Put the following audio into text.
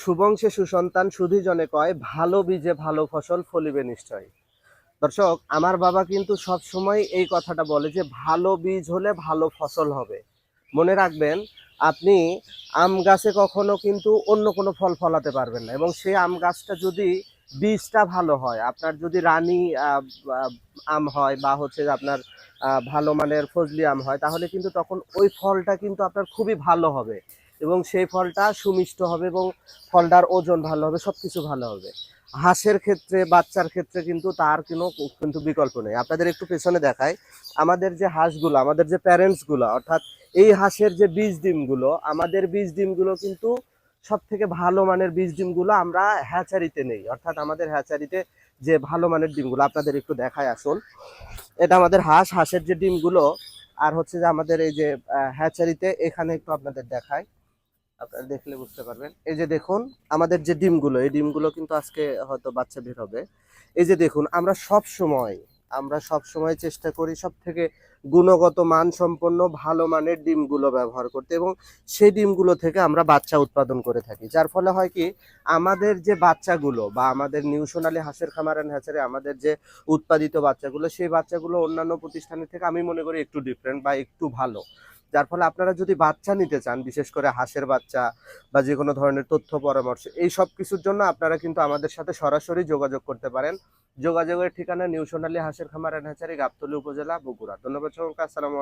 শুভংশে সুসন্তান সুধী জনে কয়, ভালো বীজে ভালো ফসল ফলিবে নিশ্চয়। দর্শক, আমার বাবা কিন্তু সব সময় এই কথাটা বলে যে ভালো বীজ হলে ভালো ফসল হবে। মনে রাখবেন, আপনি আম গাছে কখনো কিন্তু অন্য কোনো ফল ফলাতে পারবেন না, এবং সেই আম গাছটা যদি বীজটা ভালো হয়, আপনার যদি রানী আহ, আম হয় বা হচ্ছে যে আপনার ভালো মানের ফজলি আম হয়, তাহলে কিন্তু তখন ওই ফলটা কিন্তু আপনার খুবই ভালো হবে, এবং সেই ফলটা সুমিষ্ট হবে, এবং ফলটার ওজন ভালো হবে, সবকিছু ভালো হবে। হাঁসের ক্ষেত্রে, বাচ্চার ক্ষেত্রে কিন্তু তার কিন্তু বিকল্প নেই। আপনাদের একটু পেছনে দেখায়, আমাদের যে হাঁসগুলো, আমাদের যে প্যারেন্টসগুলো, অর্থাৎ এই হাঁসের যে বীজ ডিমগুলো, আমাদের বীজ ডিমগুলো কিন্তু সব থেকে ভালো মানের বীজ ডিমগুলো আমরা হ্যাচারিতে নেই। অর্থাৎ আমাদের হ্যাচারিতে যে ভালো মানের ডিমগুলো, আপনাদের একটু দেখায় আসুন। এটা আমাদের হাঁসের যে ডিমগুলো, আর হচ্ছে যে আমাদের এই যে হ্যাচারিতে, এখানে একটু আপনাদের দেখায়, আপনারা দেখলে বুঝতে পারবেন। এই যে দেখুন, আমাদের যে ডিমগুলো, এই ডিমগুলো কিন্তু আজকে হয়তো বাচ্চা বের হবে। এই যে দেখুন, আমরা সব সময় চেষ্টা করি সব থেকে গুণগত মান সম্পন্ন ভালো মানের ডিমগুলো ব্যবহার করতে, এবং সেই ডিমগুলো থেকে আমরা বাচ্চা উৎপাদন করে থাকি। যার ফলে হয় কি, আমাদের যে বাচ্চাগুলো বা আমাদের নিউ সোনালী হাঁসের খামার অ্যান্ড হ্যাচারি আমাদের যে উৎপাদিত বাচ্চাগুলো, সেই বাচ্চাগুলো অন্যান্য প্রতিষ্ঠানের থেকে আমি মনে করি একটু ডিফারেন্ট বা একটু ভালো। যার ফলে আপনারা যদি বাচ্চা নিতে চান, বিশেষ করে হাঁসের বাচ্চা বা যে কোনো ধরনের তথ্য পরামর্শ, এই সব কিছুর জন্য আপনারা কিন্তু আমাদের সাথে সরাসরি যোগাযোগ করতে পারেন। যোগাযোগের ঠিকানা নিউ সোনালী হাঁসের খামার অ্যান্ড হ্যাচারি, গাবতলী উপজেলা, বগুড়া। ধন্যবাদ সকলকে। আসসালামু আলাইকুম।